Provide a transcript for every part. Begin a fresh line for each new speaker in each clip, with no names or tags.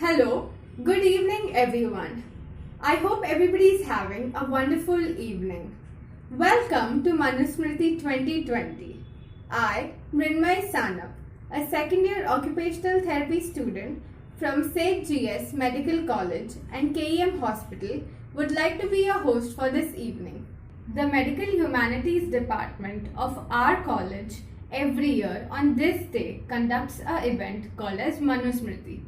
Hello, good evening everyone. I hope everybody is having a wonderful evening. Welcome to Manusmriti 2020. I, Mrinmay Sanap, a second year occupational therapy student from St. G.S. Medical College and KEM Hospital, would like to be your host for this evening. The Medical Humanities Department of our college every year on this day conducts an event called as Manusmriti.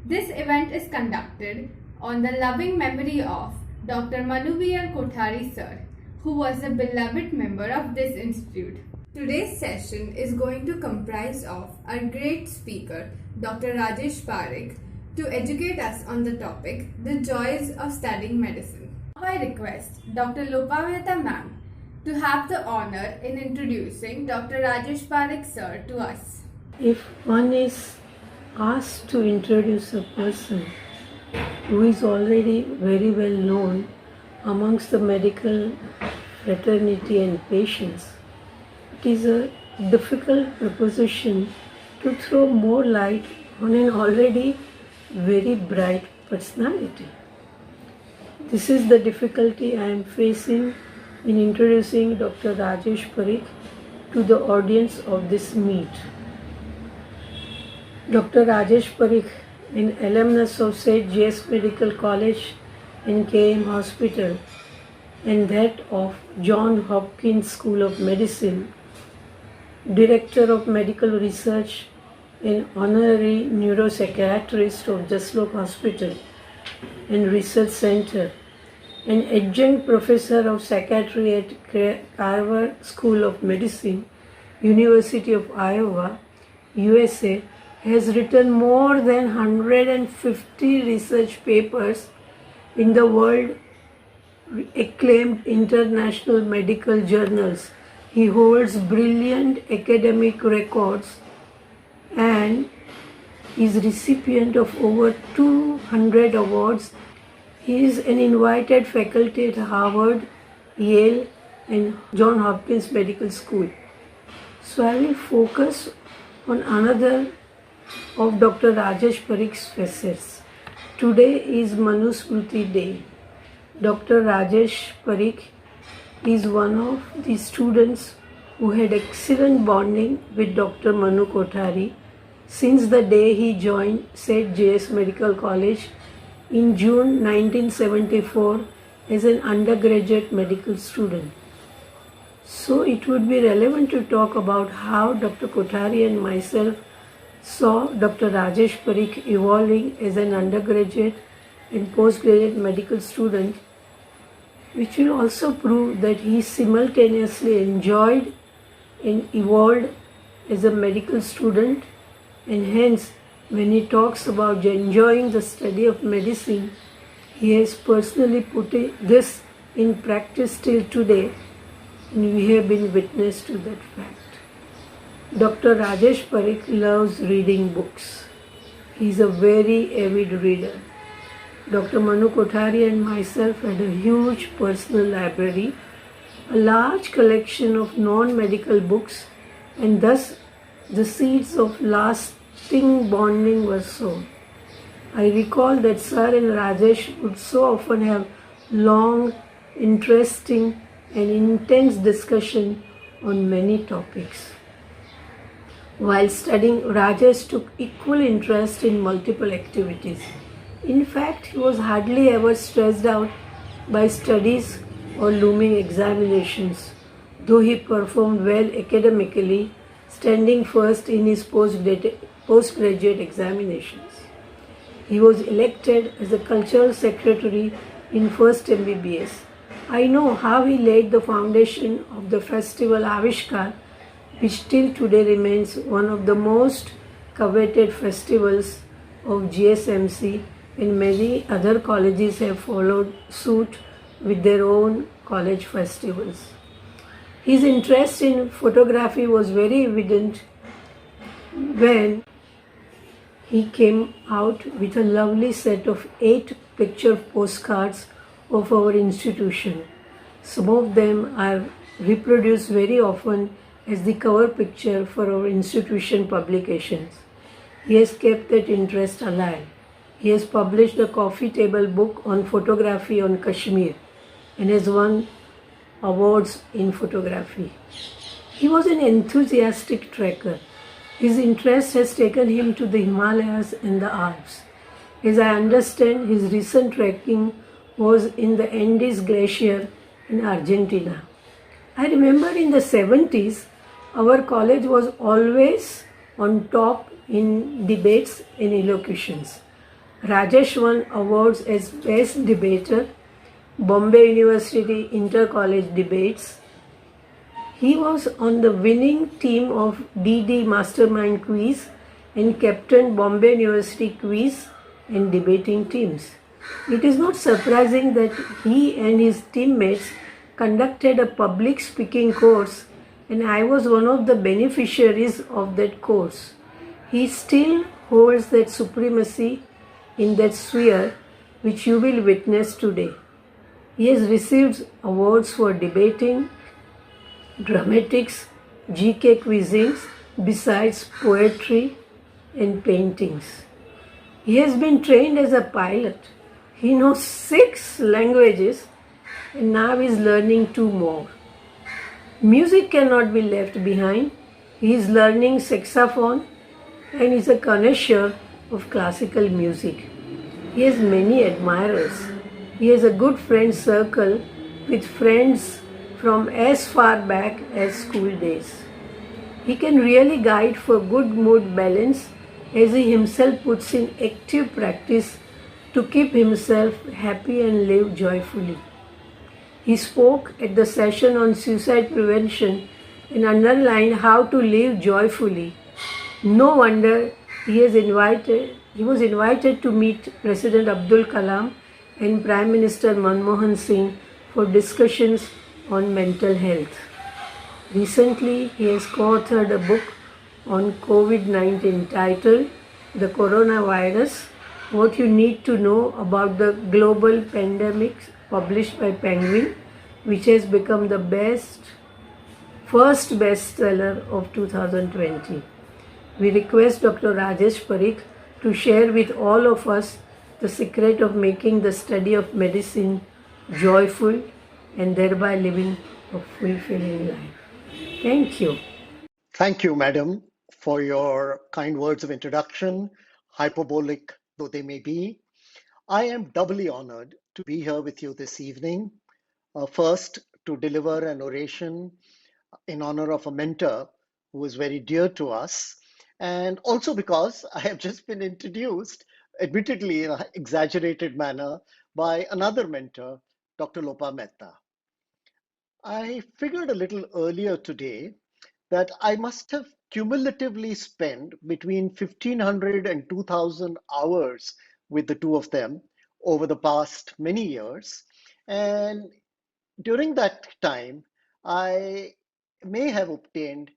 This event is conducted on the loving memory of Dr.M.V.L.Kothari sir, who was a beloved member of this institute. Today's session is going to comprise of our great speaker, Dr. Rajesh Parikh, to educate us on the topic, the joys of studying medicine. Now I request Dr. Lopaveta ma'am to have the honor in introducing Dr. Rajesh Parikh sir to us.
If one is asked to introduce a person who is already very well known amongst the medical fraternity and patients, it is a difficult proposition to throw more light on an already very bright personality. This is the difficulty I am facing in introducing Dr. Rajesh Parikh to the audience of this meet. Dr. Rajesh Parikh, an alumnus of St. G.S. Medical College and KEM Hospital and that of Johns Hopkins School of Medicine, Director of Medical Research and Honorary Neuropsychiatrist of Jaslok Hospital and Research Center, and Adjunct Professor of Psychiatry at Carver School of Medicine, University of Iowa, USA, has written more than 150 research papers in the world acclaimed international medical journals. He holds brilliant academic records and is recipient of over 200 awards. He is an invited faculty at Harvard, Yale and Johns Hopkins Medical School. So I will focus on another of Dr. Rajesh Parikh's facets. Today is Manusmriti Day. Dr. Rajesh Parikh is one of the students who had excellent bonding with Dr. Manu Kothari since the day he joined St. J.S. Medical College in June 1974 as an undergraduate medical student. So it would be relevant to talk about how Dr. Kothari and myself saw Dr. Rajesh Parikh evolving as an undergraduate and postgraduate medical student, which will also prove that he simultaneously enjoyed and evolved as a medical student, and hence when he talks about enjoying the study of medicine, he has personally put this in practice till today, and we have been witness to that fact. Dr. Rajesh Parikh loves reading books. He is a very avid reader. Dr. Manu Kothari and myself had a huge personal library, a large collection of non-medical books, and thus the seeds of lasting bonding were sown. I recall that Sir and Rajesh would so often have long, interesting and intense discussion on many topics. While studying, Rajesh took equal interest in multiple activities. In fact, he was hardly ever stressed out by studies or looming examinations, though he performed well academically, standing first in his postgraduate examinations. He was elected as a cultural secretary in first MBBS. I know how he laid the foundation of the festival Avishkar, which till today remains one of the most coveted festivals of GSMC, and many other colleges have followed suit with their own college festivals. His interest in photography was very evident when he came out with a lovely set of 8 picture postcards of our institution. Some of them are reproduced very often as the cover picture for our institution publications. He has kept that interest alive. He has published a coffee table book on photography on Kashmir and has won awards in photography. He was an enthusiastic trekker. His interest has taken him to the Himalayas and the Alps. As I understand, his recent trekking was in the Andes Glacier in Argentina. I remember in the 70s, our college was always on top in debates and elocutions. Rajesh won awards as Best Debater, Bombay University Inter-College Debates. He was on the winning team of DD Mastermind Quiz and captained Bombay University Quiz and debating teams. It is not surprising that he and his teammates conducted a public speaking course, and I was one of the beneficiaries of that course. He still holds that supremacy in that sphere which you will witness today. He has received awards for debating, dramatics, GK quizzings, besides poetry and paintings. He has been trained as a pilot. He knows 6 languages and now is learning 2 more. Music cannot be left behind. He is learning saxophone and is a connoisseur of classical music. He has many admirers. He has a good friend circle with friends from as far back as school days. He can really guide for good mood balance as he himself puts in active practice to keep himself happy and live joyfully. He spoke at the session on suicide prevention and underlined how to live joyfully. No wonder he was invited to meet President Abdul Kalam and Prime Minister Manmohan Singh for discussions on mental health. Recently, he has co-authored a book on COVID-19 titled The Coronavirus, What You Need to Know About the Global Pandemic, published by Penguin, which has become the first bestseller of 2020. We request Dr. Rajesh Parikh to share with all of us the secret of making the study of medicine joyful and thereby living a fulfilling life. Thank you.
Thank you, madam, for your kind words of introduction, hyperbolic though they may be. I am doubly honored to be here with you this evening. First, to deliver an oration in honor of a mentor who is very dear to us, and also because I have just been introduced, admittedly in an exaggerated manner, by another mentor, Dr. Lopa Mehta. I figured a little earlier today that I must have cumulatively spent between 1,500 and 2,000 hours with the two of them over the past many years. And during that time, I may have obtained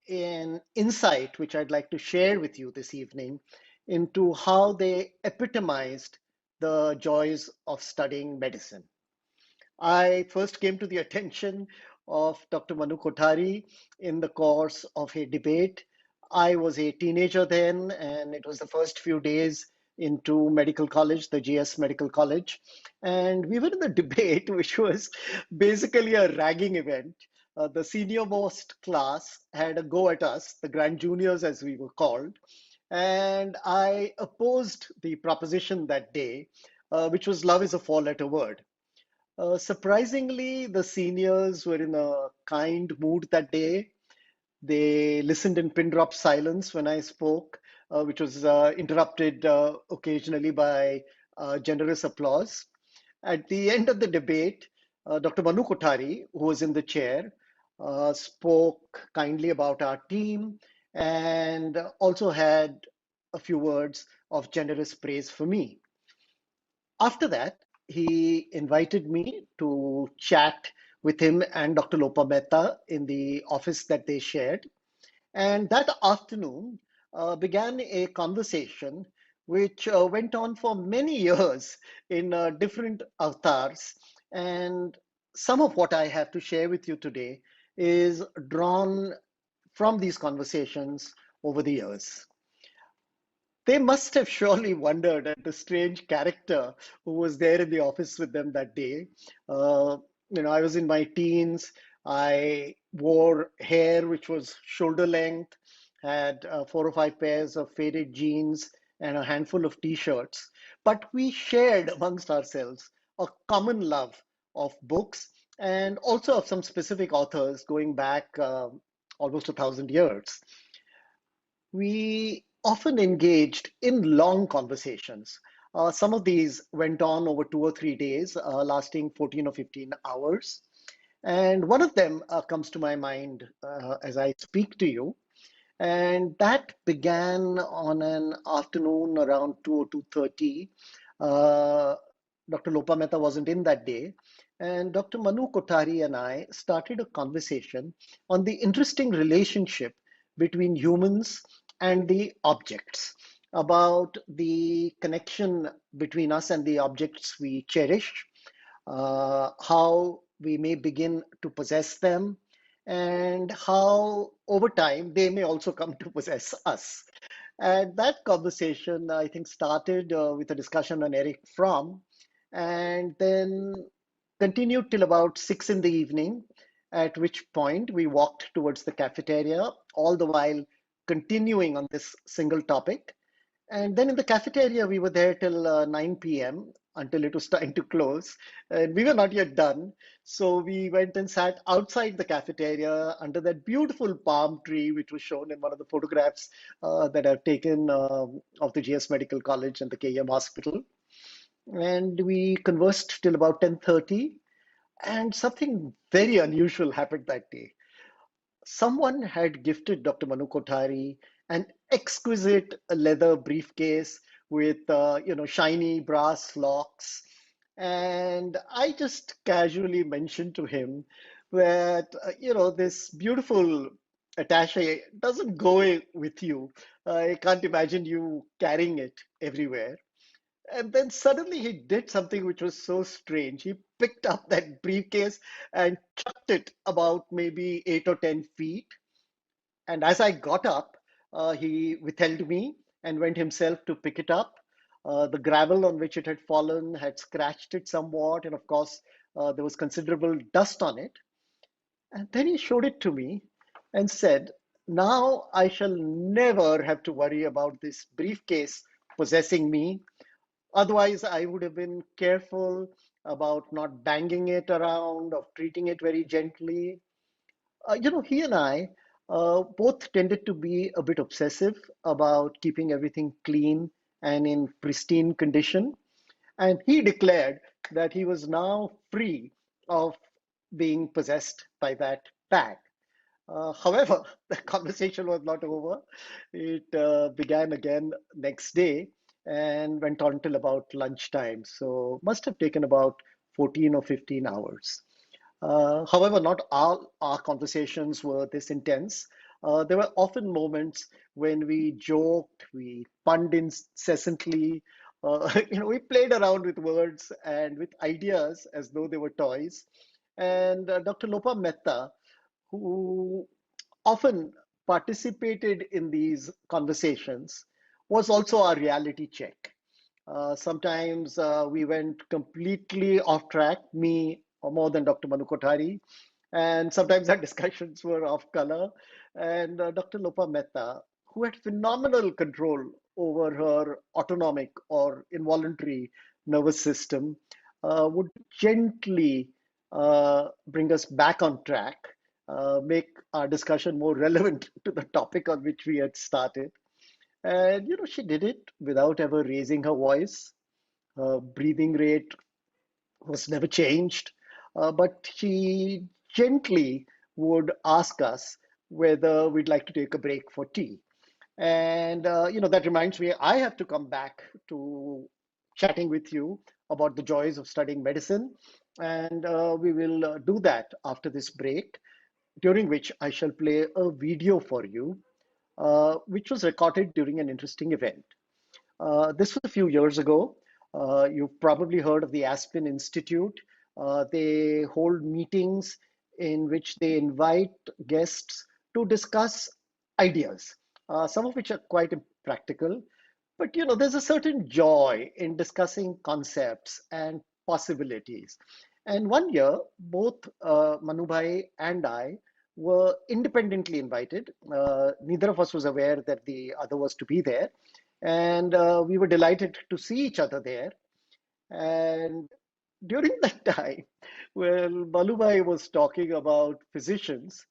an insight which I'd like to share with you this evening into how they epitomized the joys of studying medicine. I first came to the attention of Dr. Manu Kothari in the course of a debate. I was a teenager then, and it was the first few days into medical college, the GS Medical College. And we were in the debate, which was basically a ragging event. The senior most class had a go at us, the grand juniors as we were called. And I opposed the proposition that day, which was love is a 4-letter word. Surprisingly, the seniors were in a kind mood that day. They listened in pin drop silence when I spoke, which was interrupted occasionally by generous applause. At the end of the debate, Dr. Manu Kothari, who was in the chair, spoke kindly about our team and also had a few words of generous praise for me. After that, he invited me to chat with him and Dr. Lopa Mehta in the office that they shared. And that afternoon began a conversation which went on for many years in different avatars. And some of what I have to share with you today is drawn from these conversations over the years. They must have surely wondered at the strange character who was there in the office with them that day. Uh, I was in my teens. I wore hair which was shoulder length, had 4 or 5 pairs of faded jeans, and a handful of t-shirts. But we shared amongst ourselves a common love of books and also of some specific authors going back almost 1,000 years. We often engaged in long conversations. Some of these went on over 2 or 3 days, lasting 14 or 15 hours. And one of them comes to my mind as I speak to you. And that began on an afternoon around 2 or 2:30. Uh, Dr. Lopa Mehta wasn't in that day. And Dr. Manu Kothari and I started a conversation on the interesting relationship between humans and the objects, about the connection between us and the objects we cherish, how we may begin to possess them, and how over time they may also come to possess us. And that conversation, I think, started with a discussion on Eric Fromm and then continued till about 6 in the evening, at which point we walked towards the cafeteria, all the while continuing on this single topic. And then in the cafeteria, we were there till 9 p.m. until it was time to close. And we were not yet done. So we went and sat outside the cafeteria under that beautiful palm tree, which was shown in one of the photographs that I've taken of the GS Medical College and the KM Hospital. And we conversed till about 10:30. And something very unusual happened that day. Someone had gifted Dr. Manu Kothari an exquisite leather briefcase with shiny brass locks, and I just casually mentioned to him that this beautiful attaché doesn't go with you. I can't imagine you carrying it everywhere. And then suddenly he did something which was so strange. He picked up that briefcase and chucked it about maybe 8 or 10 feet. And as I got up, he withheld me and went himself to pick it up. The gravel on which it had fallen had scratched it somewhat, and of course, there was considerable dust on it. And then he showed it to me and said, "Now I shall never have to worry about this briefcase possessing me. Otherwise, I would have been careful about not banging it around, of treating it very gently." He and I both tended to be a bit obsessive about keeping everything clean and in pristine condition. And he declared that he was now free of being possessed by that bag. However, the conversation was not over. It began again next day and went on till about lunchtime. So must have taken about 14 or 15 hours. However, not all our conversations were this intense. There were often moments when we joked, we punned incessantly, we played around with words and with ideas as though they were toys. And Dr. Lopa Mehta, who often participated in these conversations, was also our reality check. Sometimes we went completely off track, me or more than Dr. Manu Kothari, and sometimes our discussions were off color. And Dr. Lopa Mehta, who had phenomenal control over her autonomic or involuntary nervous system, would gently bring us back on track, make our discussion more relevant to the topic on which we had started. And she did it without ever raising her voice. Her breathing rate was never changed, but she gently would ask us whether we'd like to take a break for tea. And that reminds me, I have to come back to chatting with you about the joys of studying medicine, and we will do that after this break, during which I shall play a video for you, which was recorded during an interesting event. This was a few years ago. You've probably heard of the Aspen Institute. They hold meetings in which they invite guests to discuss ideas, some of which are quite practical. But there's a certain joy in discussing concepts and possibilities. And one year, both Manubhai and I were independently invited. Neither of us was aware that the other was to be there. And we were delighted to see each other there. And during that time, well, Manubhai was talking about physicians.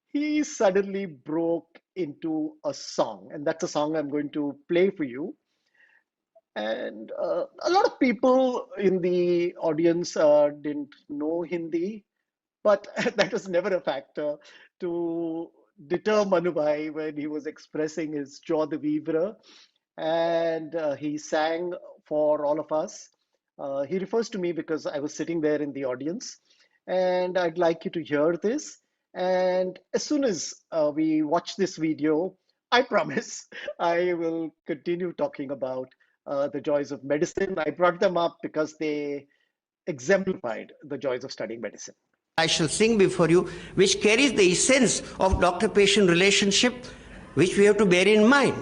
He suddenly broke into a song, and that's a song I'm going to play for you. And a lot of people in the audience didn't know Hindi, but that was never a factor to deter Manubhai when he was expressing his joie de vivre. And he sang for all of us. He refers to me because I was sitting there in the audience. And I'd like you to hear this. And as soon as we watch this video, I promise I will continue talking about the joys of medicine. I brought them up because they exemplified the joys of studying medicine.
I shall sing before you, which carries the essence of doctor-patient relationship, which we have to bear in mind.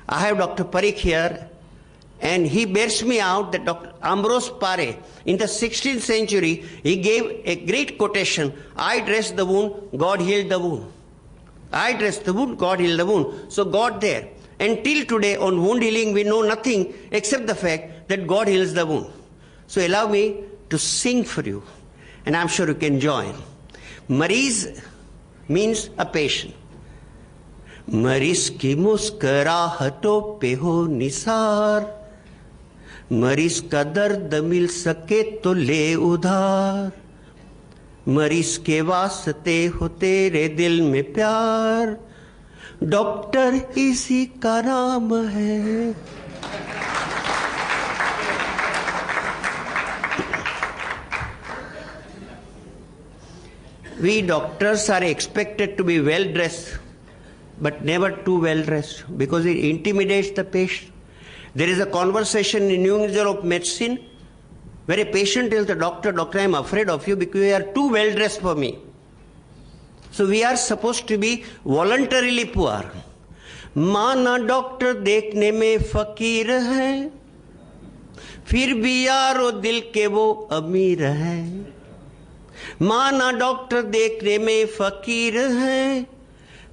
I have Dr. Parikh here, and he bears me out that Dr. Ambrose Pare, in the 16th century, he gave a great quotation, I dressed the wound, God healed the wound. I dressed the wound, God healed the wound. So God there. And till today on wound healing, we know nothing except the fact that God heals the wound. So allow me to sing for you, and I'm sure you can join. Mareez means a patient. मरीज की मुस्कुराहटों पे हो निसार, मरीज का दर्द मिल सके तो ले उधार, मरीज के वास्ते हो तेरे दिल में प्यार, डॉक्टर इसी का नाम है. We doctors are expected to be well dressed, but never too well dressed, because it intimidates the patient. There is a conversation in New England Journal of Medicine where a patient tells the doctor, Doctor, I am afraid of you because you are too well dressed for me. So we are supposed to be voluntarily poor. माना doctor देखने में फकीर है, फिर भी यारो दिल के वो अमीर है. माना डॉक्टर देखने में फकीर है,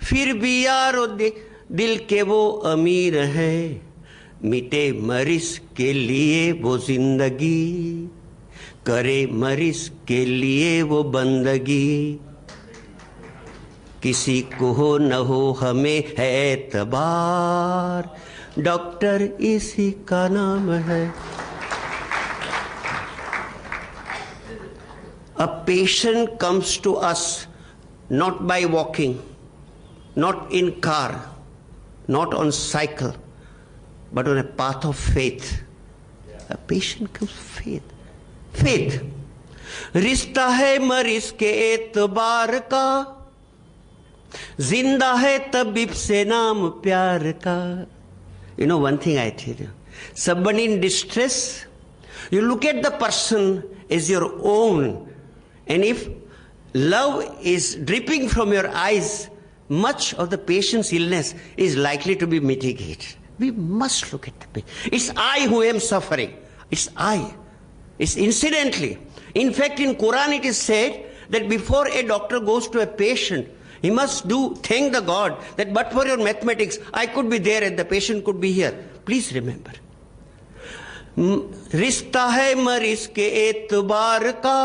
फिर भी यारो दिल के वो अमीर है. मिटे मरीज के लिए वो जिंदगी, करे मरीज के लिए वो बंदगी. किसी को हो न हो हमें है एतबार, डॉक्टर इसी का नाम है. A patient comes to us not by walking, not in car, not on cycle, but on a path of faith. A patient comes faith. Faith. रिश्ता है मरीज के एतबार का, जिंदा है तबीब से नाम प्यार का. You know one thing I tell you, somebody in distress, you look at the person as your own, and if love is dripping from your eyes, much of the patient's illness is likely to be mitigated. We must look at the patient. It's I who am suffering. It's I. It's incidentally. In fact, in Quran it is said that before a doctor goes to a patient, he must thank the God that but for your mathematics, I could be there and the patient could be here. Please remember. रिश्ता है मरीज के एतबार का,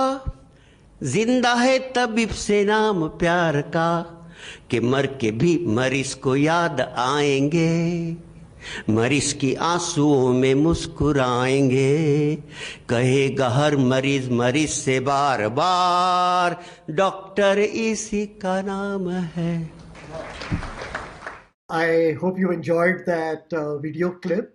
जिंदा है तबीब से नाम प्यार का, कि मर के भी मरीज को याद आएंगे, मरीज की आंसुओं में मुस्कुराएंगे, कहेगा हर मरीज मरीज से बार बार, डॉक्टर इसी का नाम है.
I hope you enjoyed that video clip.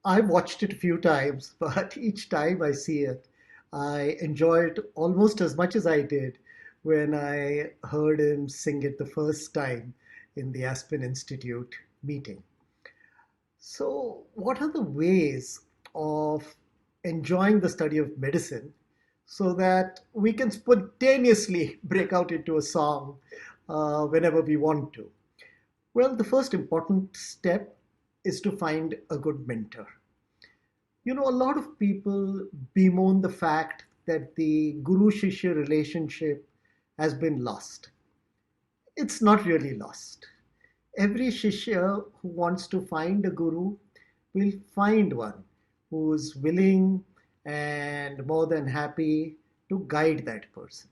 I've watched it a few times, but each time I see it, I enjoy it almost as much as I did when I heard him sing it the first time in the Aspen Institute meeting. So, what are the ways of enjoying the study of medicine so that we can spontaneously break out into a song whenever we want to? Well, the first important step is to find a good mentor. A lot of people bemoan the fact that the guru shishya relationship has been lost. It's not really lost. Every shishya who wants to find a guru will find one who's willing and more than happy to guide that person.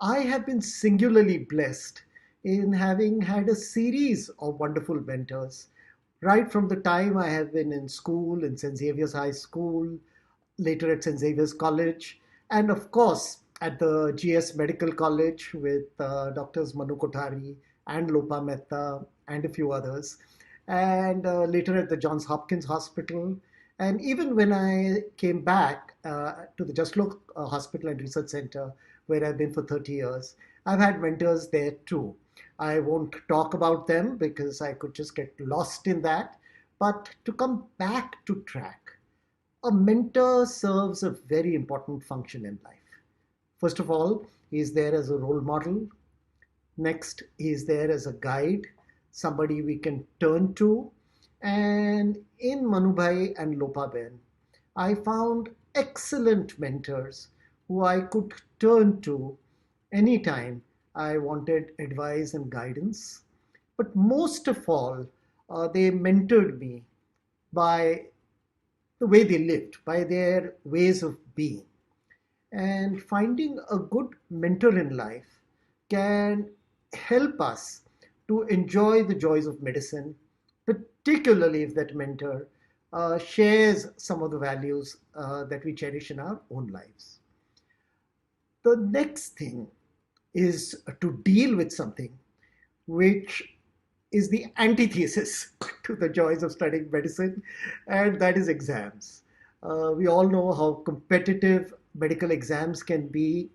I have been singularly blessed in having had a series of wonderful mentors right from the time I have been in school, in St. Xavier's High School, later at St. Xavier's College, and of course at the GS Medical College with Doctors Manu Kothari and Lopa Mehta and a few others, and later at the Johns Hopkins Hospital. And even when I came back to the Jaslok Hospital and Research Center, where I've been for 30 years, I've had mentors there too. I won't talk about them because I could just get lost in that. But to come back to track, a mentor serves a very important function in life. First of all, he is there as a role model. Next, he is there as a guide, somebody we can turn to. And in Manubhai and Lopaben, I found excellent mentors who I could turn to anytime I wanted advice and guidance. But most of all, they mentored me by the way they lived, by their ways of being. And finding a good mentor in life can help us to enjoy the joys of medicine, particularly if that mentor shares some of the values that we cherish in our own lives. The next thing is to deal with something which is the antithesis to the joys of studying medicine, and that is exams. We all know how competitive medical exams can be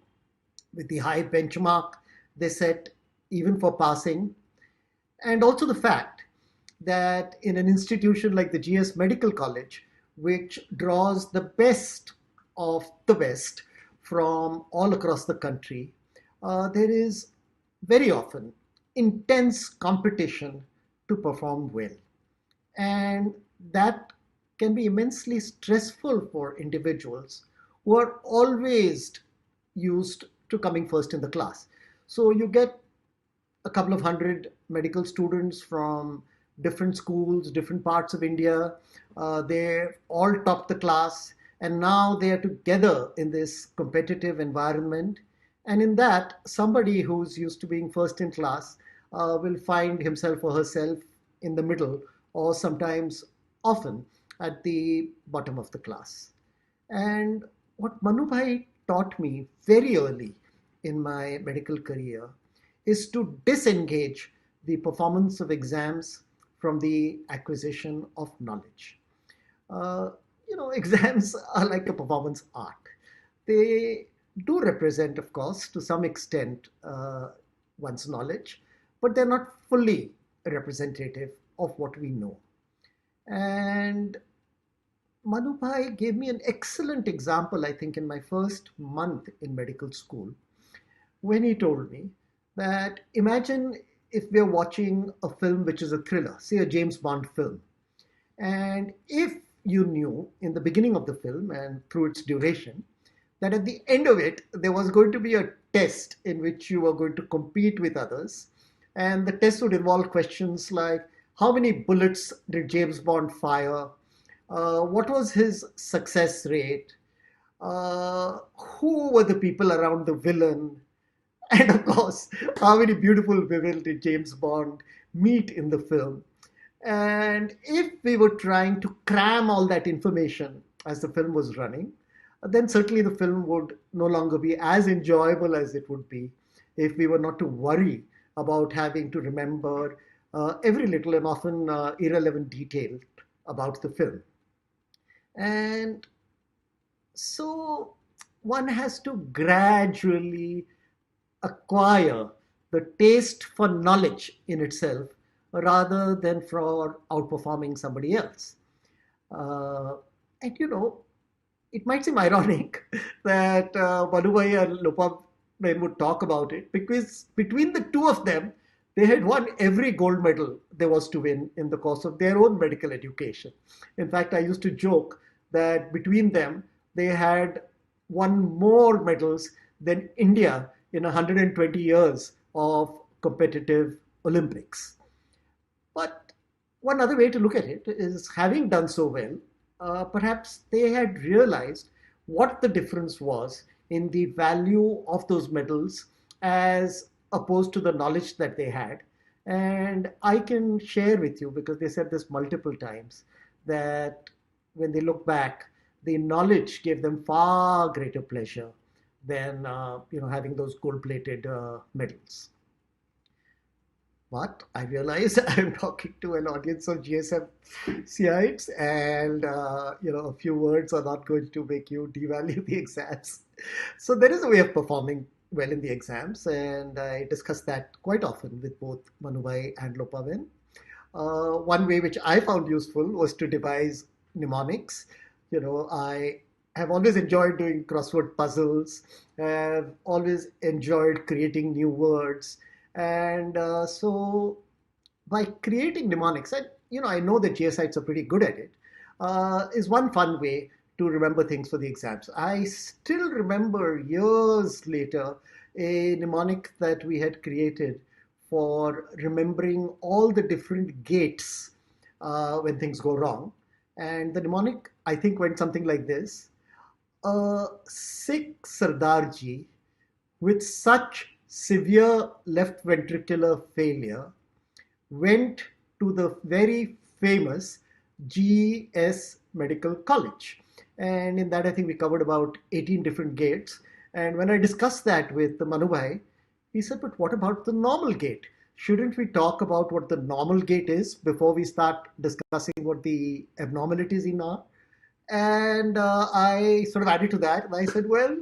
with the high benchmark they set even for passing, and also the fact that in an institution like the GS Medical College, which draws the best of the best from all across the country, there is very often intense competition to perform well. And that can be immensely stressful for individuals who are always used to coming first in the class. So you get a couple of hundred medical students from different schools, different parts of India. They all top the class, and now they are together in this competitive environment. And in that, somebody who's used to being first in class will find himself or herself in the middle, or sometimes often at the bottom of the class. And what Manubhai taught me very early in my medical career is to disengage the performance of exams from the acquisition of knowledge. Uh, exams are like a performance art. They do represent, of course, to some extent, one's knowledge, but they're not fully representative of what we know. And Manubhai gave me an excellent example, I think, in my first month in medical school, when he told me that imagine if we're watching a film which is a thriller, say a James Bond film, and if you knew in the beginning of the film and through its duration that at the end of it there was going to be a test in which you were going to compete with others, and the test would involve questions like how many bullets did James Bond fire, what was his success rate, who were the people around the villain, and of course, how many beautiful women did James Bond meet in the film? And if we were trying to cram all that information as the film was running, then certainly the film would no longer be as enjoyable as it would be if we were not to worry about having to remember every little and often irrelevant detail about the film. And so one has to gradually acquire the taste for knowledge in itself rather than for outperforming somebody else. Uh, and it might seem ironic that Madhubhai and Lopa men would talk about it because between the two of them, they had won every gold medal there was to win in the course of their own medical education. In fact, I used to joke that between them, they had won more medals than India in 120 years of competitive Olympics. But one other way to look at it is, having done so well, perhaps they had realized what the difference was in the value of those medals as opposed to the knowledge that they had. And I can share with you, because they said this multiple times, that when they look back, the knowledge gave them far greater pleasure than having those gold-plated medals. But I realize I'm talking to an audience of GSMCites, and a few words are not going to make you devalue the exams. So there is a way of performing well in the exams, and I discuss that quite often with both Manubhai and Lopaben. One way which I found useful was to devise mnemonics. I have always enjoyed doing crossword puzzles. Have always enjoyed creating new words, and so by creating mnemonics, and I know that GSites are pretty good at it, is one fun way to remember things for the exams. I still remember years later a mnemonic that we had created for remembering all the different gates when things go wrong. And the mnemonic, I think, went something like this: a Sikh Sardarji with such severe left ventricular failure went to the very famous GS Medical College. And in that, I think we covered about 18 different gates. And when I discussed that with the Manubhai, he said, but what about the normal gate? Shouldn't we talk about what the normal gate is before we start discussing what the abnormalities in are? And I sort of added to that. And I said, well,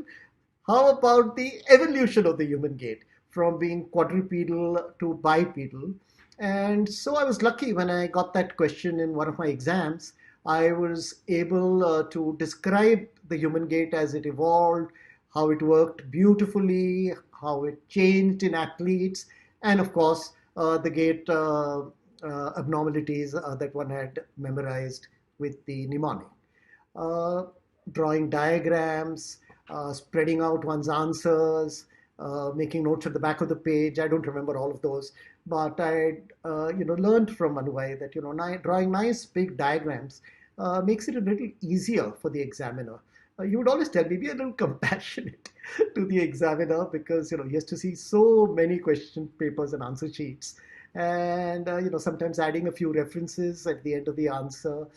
how about the evolution of the human gait from being quadrupedal to bipedal? And so I was lucky when I got that question in one of my exams. I was able to describe the human gait as it evolved, how it worked beautifully, how it changed in athletes, and of course, the gait abnormalities that one had memorized with the mnemonic. Uh, Drawing diagrams, spreading out one's answers, making notes at the back of the page. I don't remember all of those, but I learned from Manubhai that drawing nice big diagrams makes it a little easier for the examiner. You would always tell me, be a little compassionate to the examiner, because he has to see so many question papers and answer sheets, and sometimes adding a few references at the end of the answer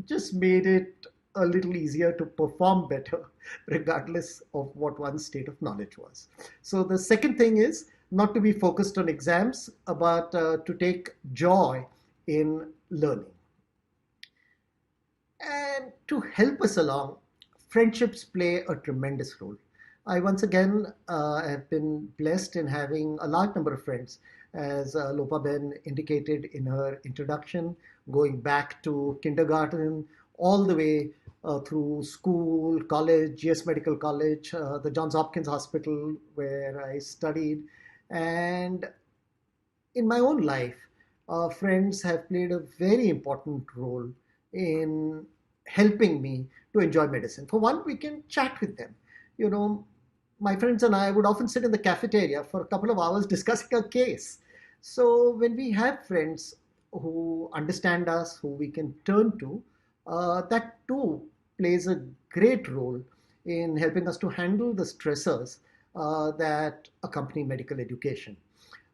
just made it a little easier to perform better, regardless of what one's state of knowledge was. So the second thing is not to be focused on exams, but to take joy in learning. And to help us along, friendships play a tremendous role. I once again have been blessed in having a large number of friends, as Lopa Ben indicated in her introduction, going back to kindergarten all the way through school, college, GS Medical College, the Johns Hopkins Hospital where I studied. And in my own life, friends have played a very important role in helping me to enjoy medicine. For one, we can chat with them. You know, my friends and I would often sit in the cafeteria for a couple of hours discussing a case. So when we have friends who understand us, who we can turn to, that too plays a great role in helping us to handle the stressors that accompany medical education.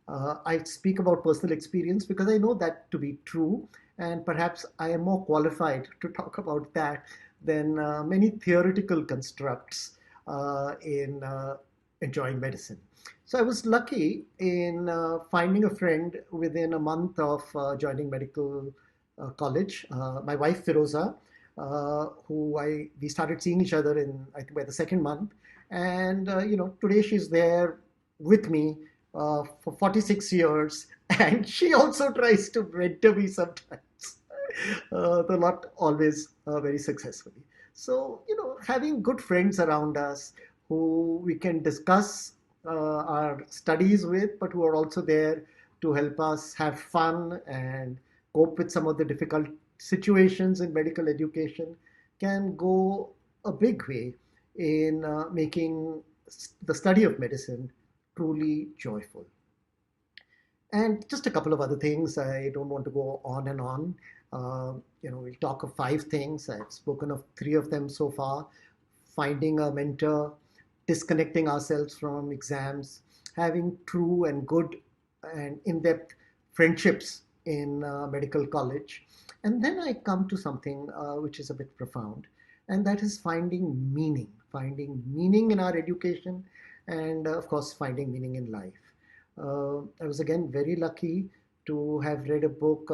I speak about personal experience because I know that to be true, and perhaps I am more qualified to talk about that than many theoretical constructs in enjoying medicine. So I was lucky in finding a friend within a month of joining medical college. My wife Firoza, we started seeing each other in, I think, by the second month, and today she's there with me for 46 years, and she also tries to mentor me sometimes, though not always very successfully. So, having good friends around us who we can discuss our studies with, but who are also there to help us have fun and cope with some of the difficult situations in medical education can go a big way in making the study of medicine truly joyful. And just a couple of other things. I don't want to go on and on. We'll talk of five things. I've spoken of three of them so far: finding a mentor, disconnecting ourselves from exams, having true and good and in depth friendships in medical college. And then I come to something which is a bit profound, and that is finding meaning in our education, and of course, finding meaning in life. I was again very lucky to have read a book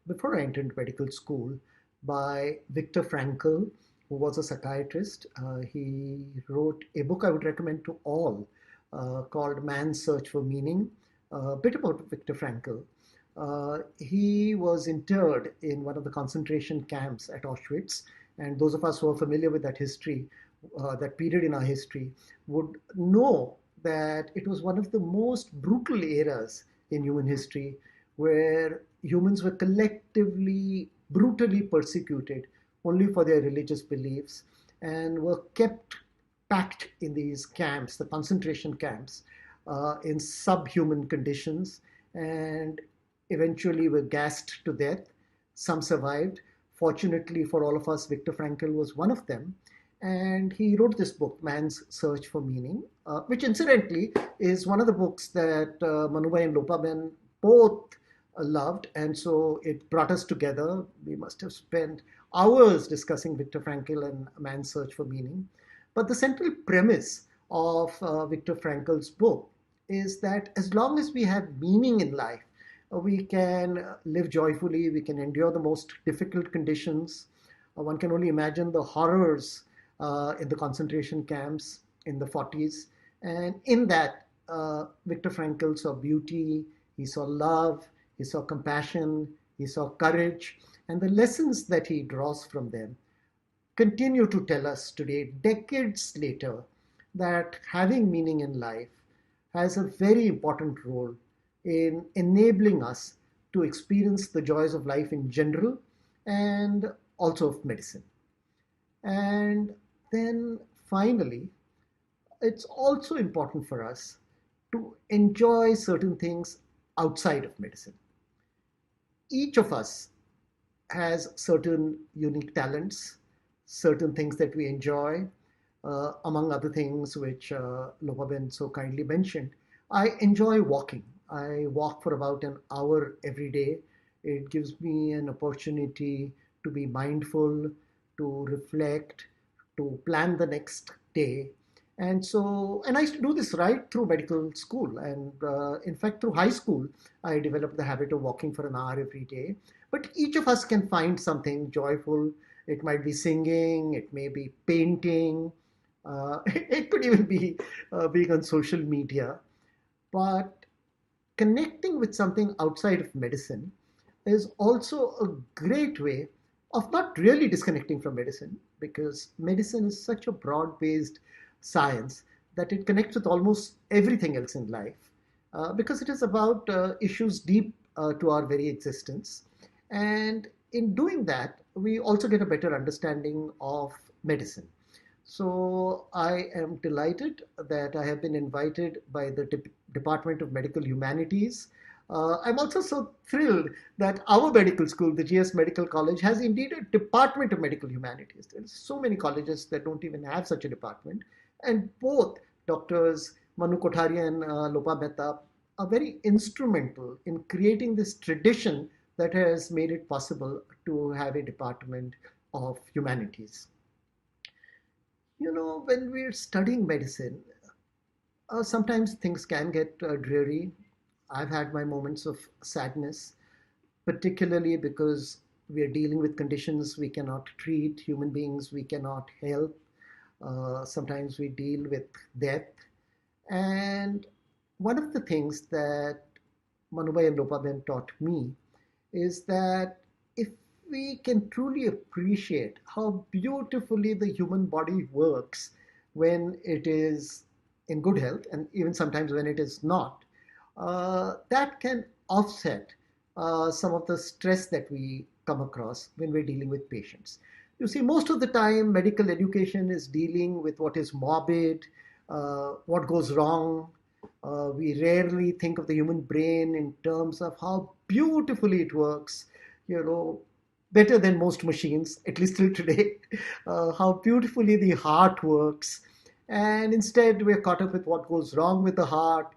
before I entered medical school by Viktor Frankl, who was a psychiatrist. He wrote a book I would recommend to all called Man's Search for Meaning, a bit about Viktor Frankl. He was interred in one of the concentration camps at Auschwitz, and those of us who are familiar with that history, that period in our history, would know that it was one of the most brutal eras in human history where humans were collectively brutally persecuted only for their religious beliefs and were kept packed in these camps, the concentration camps, in subhuman conditions, and eventually were gassed to death. Some survived. Fortunately for all of us, Viktor Frankl was one of them. And he wrote this book, Man's Search for Meaning, which incidentally is one of the books that Manubai and Lopaben both loved. And so it brought us together. We must have spent hours discussing Viktor Frankl and Man's Search for Meaning. But the central premise of Viktor Frankl's book is that as long as we have meaning in life, we can live joyfully, we can endure the most difficult conditions. One can only imagine the horrors in the concentration camps in the 40s. And in that, Viktor Frankl saw beauty, he saw love, he saw compassion, he saw courage, and the lessons that he draws from them continue to tell us today, decades later, that having meaning in life has a very important role in enabling us to experience the joys of life in general and also of medicine. And then finally, it's also important for us to enjoy certain things outside of medicine. Each of us has certain unique talents, certain things that we enjoy, among other things which Lopaben so kindly mentioned. I enjoy walking. I walk for about an hour every day. It gives me an opportunity to be mindful, to reflect, to plan the next day. And I used to do this right through medical school. And in fact, through high school, I developed the habit of walking for an hour every day. But each of us can find something joyful. It might be singing, it may be painting, it could even be being on social media. But connecting with something outside of medicine is also a great way of not really disconnecting from medicine, because medicine is such a broad based science that it connects with almost everything else in life, because it is about issues deep to our very existence. And in doing that, we also get a better understanding of medicine. So I am delighted that I have been invited by the Department of Medical Humanities. I'm also so thrilled that our medical school, the GS Medical College, has indeed a Department of Medical Humanities. There's so many colleges that don't even have such a department. And both Doctors Manu Kothari and Lopa Mehta are very instrumental in creating this tradition that has made it possible to have a Department of Humanities. When we're studying medicine, sometimes things can get dreary. I've had my moments of sadness, particularly because we are dealing with conditions we cannot treat, human beings we cannot help. Sometimes we deal with death. And one of the things that Manubai and Lopaben taught me is that if we can truly appreciate how beautifully the human body works when it is in good health, and even sometimes when it is not, that can offset some of the stress that we come across when we're dealing with patients. You see, most of the time, medical education is dealing with what is morbid, what goes wrong. We rarely think of the human brain in terms of how beautifully it works, better than most machines, at least till today, how beautifully the heart works. And instead, we're caught up with what goes wrong with the heart,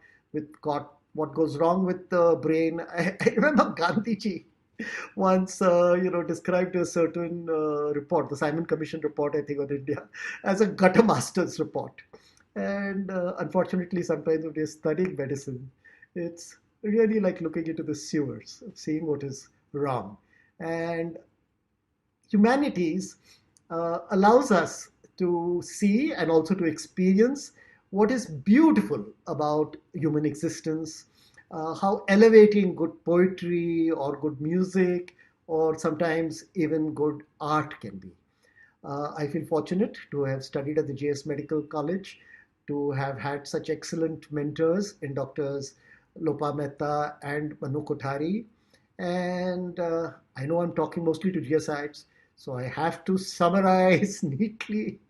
what goes wrong with the brain. I remember Gandhiji once, described a certain report, the Simon Commission report, I think, on India, as a gutter master's report. And unfortunately, sometimes when you're studying medicine, it's really like looking into the sewers, seeing what is wrong. And humanities allows us to see and also to experience what is beautiful about human existence, how elevating good poetry or good music or sometimes even good art can be. I feel fortunate to have studied at the JS Medical College, to have had such excellent mentors in Doctors Lopa Mehta and Manu Kothari. And I know I'm talking mostly to GSites, so I have to summarize neatly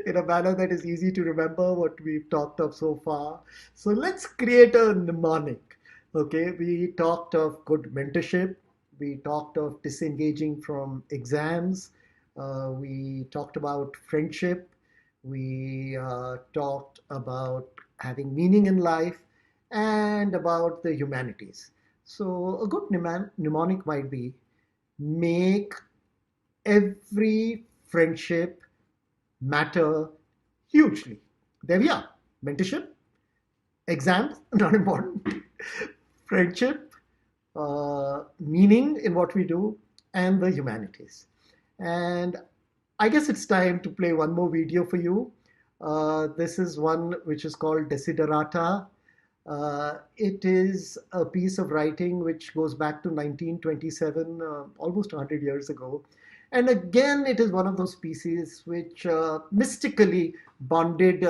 in a manner that is easy to remember what we've talked of so far. So let's create a mnemonic. Okay, we talked of good mentorship, we talked of disengaging from exams, we talked about friendship, we talked about having meaning in life, and about the humanities. So a good mnemonic might be: make every friendship matter hugely. There we are. Mentorship, exams, not important. Friendship, meaning in what we do, and the humanities. And I guess it's time to play one more video for you. This is one which is called Desiderata. It is a piece of writing which goes back to 1927, almost 100 years ago. And again, it is one of those pieces which mystically bonded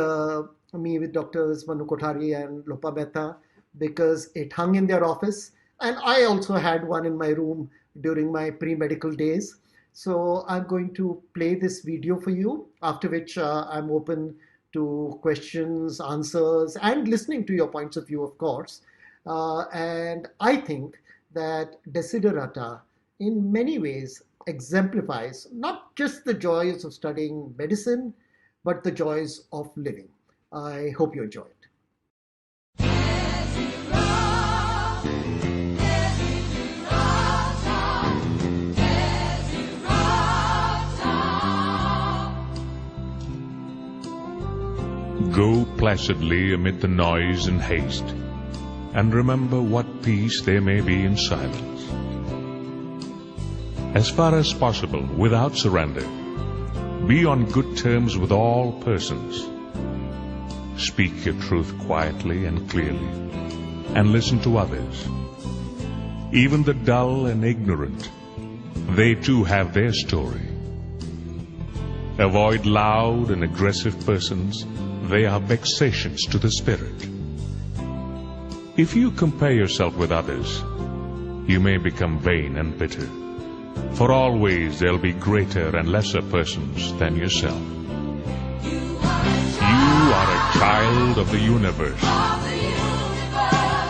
me with Doctors Manu Kothari and Lopa Mehta, because it hung in their office. And I also had one in my room during my pre-medical days. So I'm going to play this video for you, after which I'm open to questions, answers, and listening to your points of view, of course. And I think that Desiderata, in many ways, exemplifies not just the joys of studying medicine, but the joys of living. I hope you enjoy it.
Go placidly amid the noise and haste, and remember what peace there may be in silence. As far as possible, without surrender, be on good terms with all persons. Speak your truth quietly and clearly, and listen to others. Even the dull and ignorant, they too have their story. Avoid loud and aggressive persons. They are vexations to the spirit. If you compare yourself with others, you may become vain and bitter, for always there'll be greater and lesser persons than yourself. You are a child of the universe,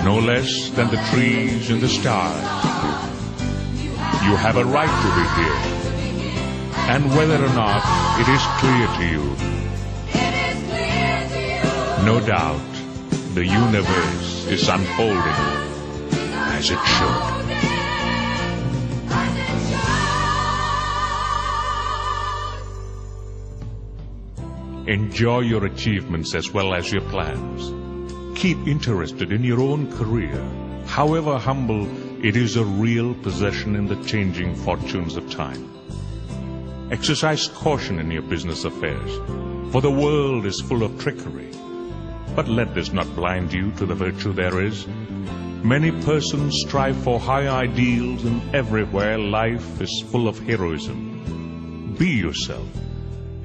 no less than the trees and the stars. You have a right to be here, and whether or not it is clear to you, no doubt, the universe is unfolding as it should. Enjoy your achievements as well as your plans. Keep interested in your own career. However humble, it is a real possession in the changing fortunes of time. Exercise caution in your business affairs, for the world is full of trickery. But let this not blind you to the virtue there is. Many persons strive for high ideals, and everywhere life is full of heroism. Be yourself.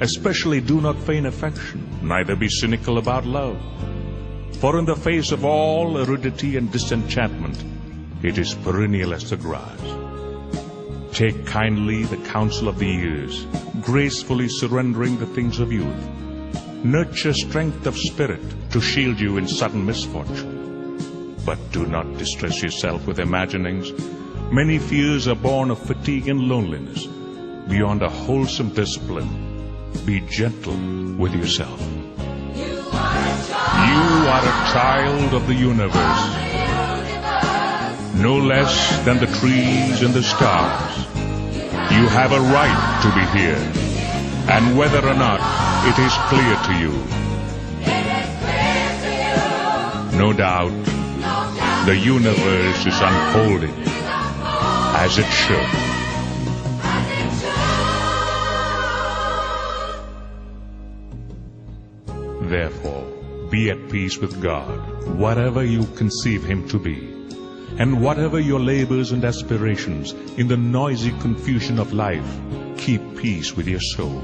Especially do not feign affection, neither be cynical about love. For in the face of all aridity and disenchantment, It is perennial as the grass. Take kindly the counsel of the years, gracefully surrendering the things of youth. Nurture strength of spirit to shield you in sudden misfortune. But do not distress yourself with imaginings. Many fears are born of fatigue and loneliness. Beyond a wholesome discipline, be gentle with yourself. You are a child of the universe, no less than the trees and the stars. You have a right to be here, and whether or not it is clear to you. No doubt, the universe is unfolding as it should. Therefore, be at peace with God, whatever you conceive Him to be, and whatever your labors and aspirations in the noisy confusion of life, keep peace with your soul.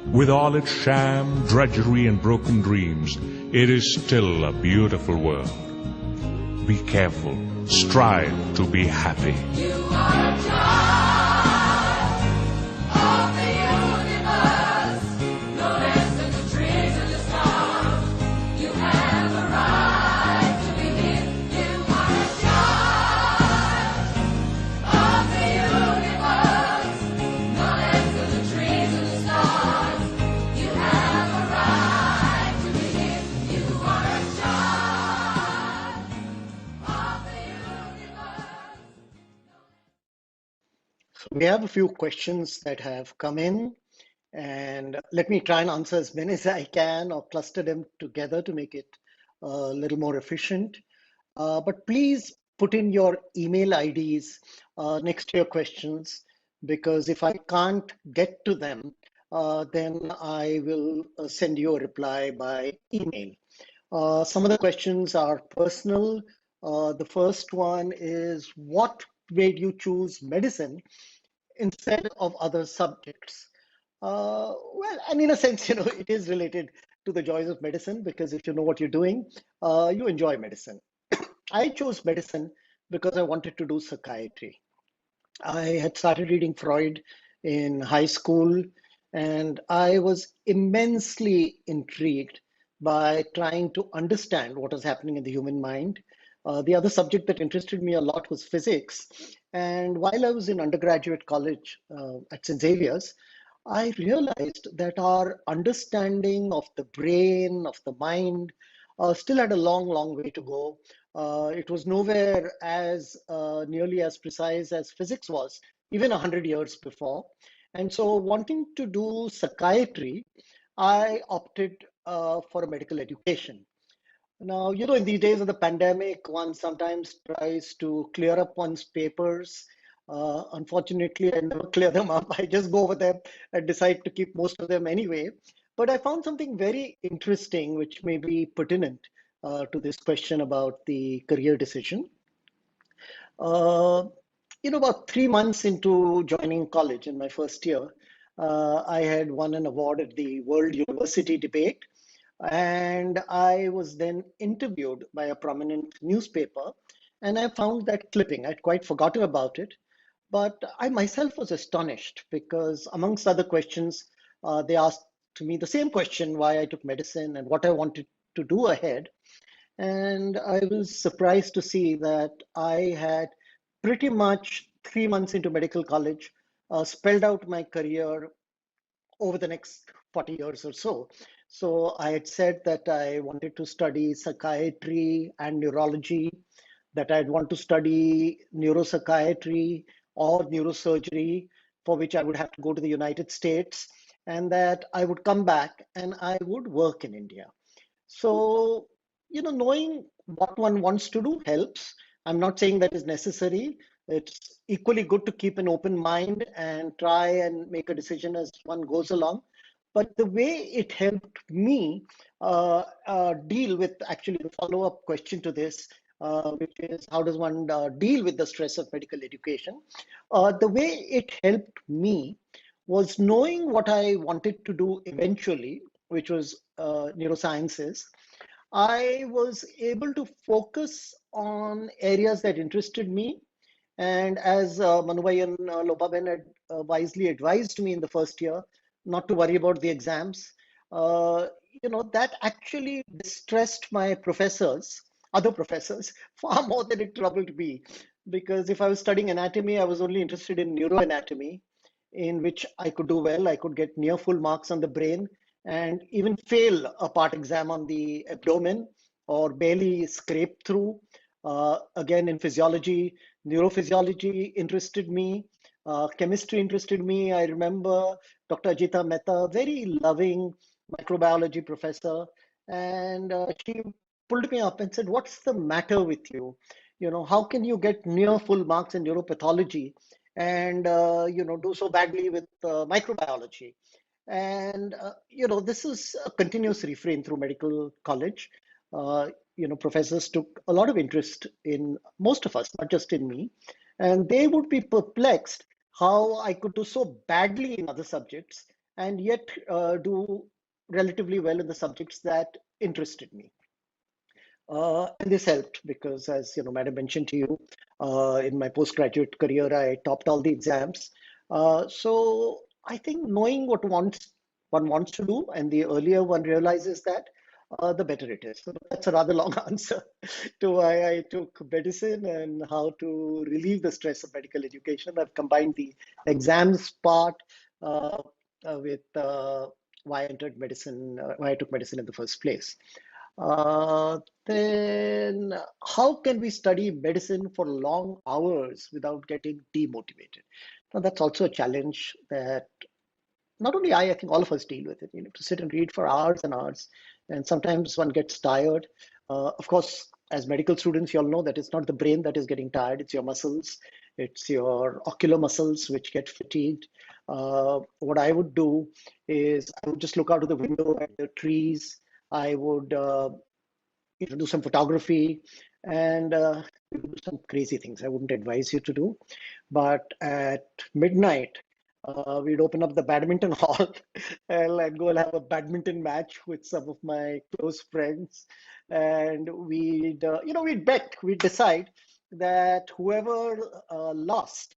With all its sham, drudgery, and broken dreams, it is still a beautiful world. Be careful, strive to be happy.
You are a child of the universe, no less than the trees and the stars. You have a right to be here. You are a child of the universe, no less than the trees and the stars. You have a right to be here. You are a child of the universe.
So we have a few questions that have come in, and let me try and answer as many as I can or cluster them together to make it a little more efficient. But please put in your email IDs next to your questions, because if I can't get to them, then I will send you a reply by email. Some of the questions are personal. The first one is, what made you choose medicine instead of other subjects? Well, and in a sense, it is related to the joys of medicine, because if you know what you're doing, you enjoy medicine. I chose medicine because I wanted to do psychiatry. I had started reading Freud in high school, and I was immensely intrigued by trying to understand what was happening in the human mind. The other subject that interested me a lot was physics. And while I was in undergraduate college at St. Xavier's, I realized that our understanding of the brain, of the mind, still had a long, long way to go. It was nowhere as nearly as precise as physics was, even 100 years before. And so, wanting to do psychiatry, I opted for a medical education. Now, in these days of the pandemic, one sometimes tries to clear up one's papers. Unfortunately, I never clear them up. I just go over them and decide to keep most of them anyway. But I found something very interesting, which may be pertinent to this question about the career decision. Uh, about 3 months into joining college in my first year, I had won an award at the World University Debate. And I was then interviewed by a prominent newspaper, and I found that clipping. I'd quite forgotten about it, but I myself was astonished because, amongst other questions, they asked me the same question, why I took medicine and what I wanted to do ahead. And I was surprised to see that I had pretty much 3 months into medical college spelled out my career over the next 40 years or so. So I had said that I wanted to study psychiatry and neurology, that I'd want to study neuropsychiatry or neurosurgery, for which I would have to go to the United States, and that I would come back and I would work in India. So, knowing what one wants to do helps. I'm not saying that is necessary. It's equally good to keep an open mind and try and make a decision as one goes along. But the way it helped me deal with actually the follow up question to this, which is, how does one deal with the stress of medical education? The way it helped me was knowing what I wanted to do eventually, which was neurosciences. I was able to focus on areas that interested me. And as Manubai and Lopaben had wisely advised me in the first year, not to worry about the exams, uh, that actually distressed my professors, other professors, far more than it troubled me. Because if I was studying anatomy, I was only interested in neuroanatomy, in which I could do well. I could get near full marks on the brain and even fail a part exam on the abdomen or barely scrape through. Again, in physiology, neurophysiology interested me. Chemistry interested me. I remember Dr. Ajita Mehta, very loving microbiology professor, and she pulled me up and said, "What's the matter with you? How can you get near full marks in neuropathology and do so badly with microbiology?" And this is a continuous refrain through medical college. uh, Professors took a lot of interest in most of us, not just in me, and they would be perplexed how I could do so badly in other subjects and yet do relatively well in the subjects that interested me. And this helped because, as Madam mentioned to you, in my postgraduate career, I topped all the exams. So I think knowing what one wants to do, and the earlier one realizes that, the better it is. So that's a rather long answer to why I took medicine and how to relieve the stress of medical education. I've combined the exams part uh, with why I entered medicine, why I took medicine in the first place. Then how can we study medicine for long hours without getting demotivated? Now, that's also a challenge that not only I think all of us deal with it. To sit and read for hours and hours, and sometimes one gets tired. Of course, as medical students, you all know that it's not the brain that is getting tired, it's your muscles, it's your ocular muscles which get fatigued. What I would do is I would just look out of the window at the trees. I would do some photography and do some crazy things I wouldn't advise you to do. But at midnight, we'd open up the badminton hall and I'd go and have a badminton match with some of my close friends. And we'd bet, we'd decide that whoever lost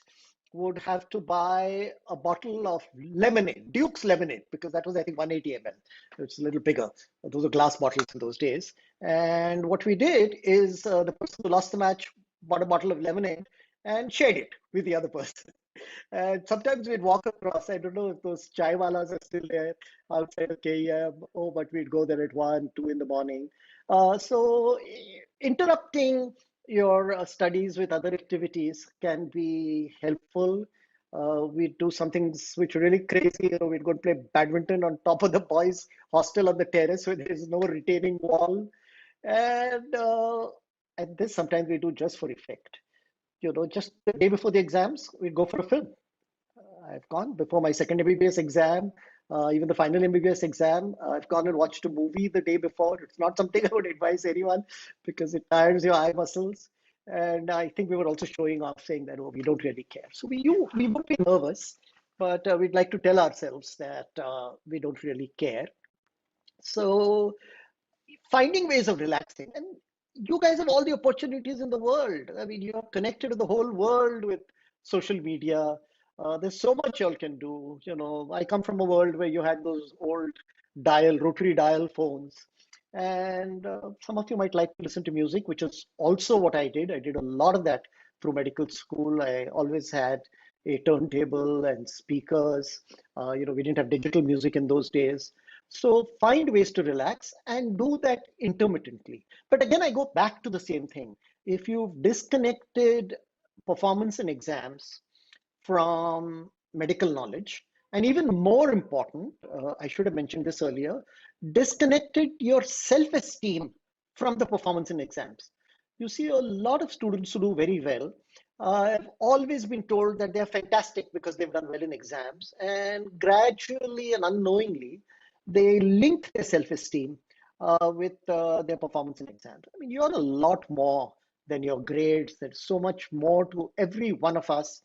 would have to buy a bottle of lemonade, Duke's lemonade, because that was, I think, 180 ml. It's a little bigger. Those were glass bottles in those days. And what we did is the person who lost the match bought a bottle of lemonade and shared it with the other person. And sometimes we'd walk across, I don't know if those chai walas are still there outside of KEM. Oh, but we'd go there at 1, 2 in the morning. Interrupting your studies with other activities can be helpful. We'd do some things which are really crazy. We'd go and play badminton on top of the boys' hostel on the terrace where there is no retaining wall. And this sometimes we do just for effect. Just the day before the exams, we'd go for a film. I've gone before my second MBBS exam, even the final MBBS exam. I've gone and watched a movie the day before. It's not something I would advise anyone because it tires your eye muscles. And I think we were also showing off, saying that, oh, we don't really care. So we would be nervous, but we'd like to tell ourselves that we don't really care. So finding ways of relaxing. And you guys have all the opportunities in the world. I mean, you're connected to the whole world with social media. There's so much y'all can do. I come from a world where you had those old rotary dial phones. And some of you might like to listen to music, which is also what I did. I did a lot of that through medical school. I always had a turntable and speakers. We didn't have digital music in those days. So find ways to relax and do that intermittently. But again, I go back to the same thing. If you've disconnected performance in exams from medical knowledge, and even more important, I should have mentioned this earlier, disconnected your self esteem from the performance in exams. You see, a lot of students who do very well have always been told that they're fantastic because they've done well in exams, and gradually and unknowingly, they link their self esteem with their performance in exams. I mean, you're a lot more than your grades. There's so much more to every one of us.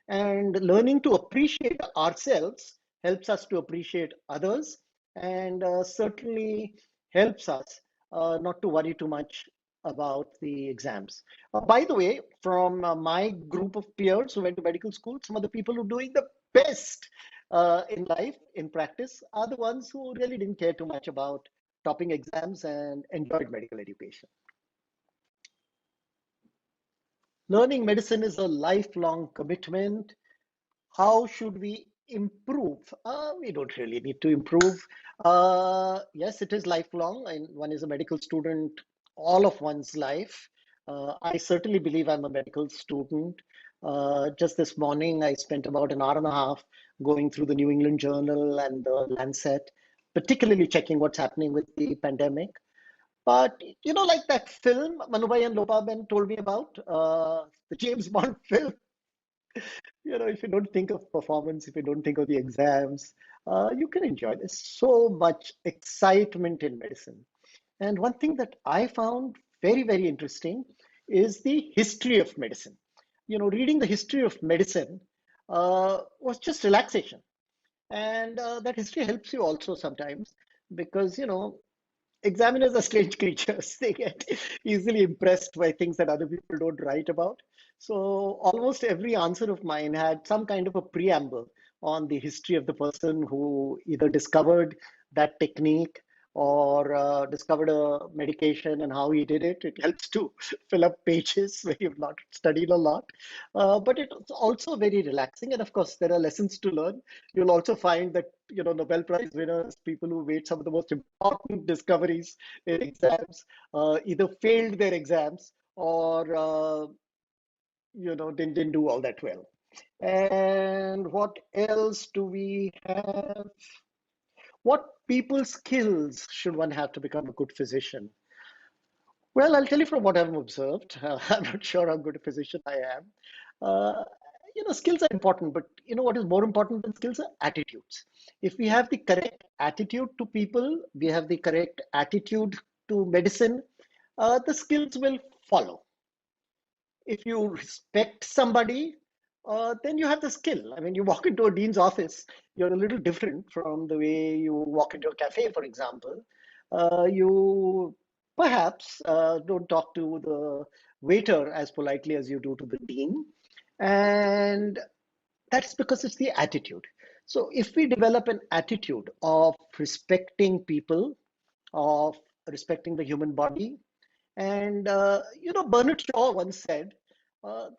And learning to appreciate ourselves helps us to appreciate others and certainly helps us not to worry too much about the exams. By the way, from my group of peers who went to medical school, some of the people who are doing the best in life, in practice, are the ones who really didn't care too much about topping exams and enjoyed medical education. Learning medicine is a lifelong commitment. How should we improve? We don't really need to improve. Yes, it is lifelong, and one is a medical student all of one's life. I certainly believe I'm a medical student. Just this morning, I spent about an hour and a half going through the New England Journal and the Lancet, particularly checking what's happening with the pandemic. But like that film Manubai and Lopaben told me about, the James Bond film, if you don't think of performance, if you don't think of the exams, you can enjoy. There's so much excitement in medicine. And one thing that I found very, very interesting is the history of medicine. Reading the history of medicine was just relaxation. And that history helps you also sometimes because, examiners are strange creatures. They get easily impressed by things that other people don't write about. So almost every answer of mine had some kind of a preamble on the history of the person who either discovered that technique or discovered a medication and how he did it. It helps to fill up pages where you've not studied a lot. But it's also very relaxing. And of course, there are lessons to learn. You'll also find that, Nobel Prize winners, people who made some of the most important discoveries in exams, either failed their exams or, didn't do all that well. And what else do we have? What people skills should one have to become a good physician? Well, I'll tell you from what I've observed. I'm not sure how good a physician I am. Uh, skills are important, but what is more important than skills are attitudes. If we have the correct attitude to people, we have the correct attitude to medicine, the skills will follow. If you respect somebody, then you have the skill. I mean, you walk into a dean's office, you're a little different from the way you walk into a cafe, for example. You perhaps don't talk to the waiter as politely as you do to the dean. And that's because it's the attitude. So if we develop an attitude of respecting people, of respecting the human body, and Bernard Shaw once said,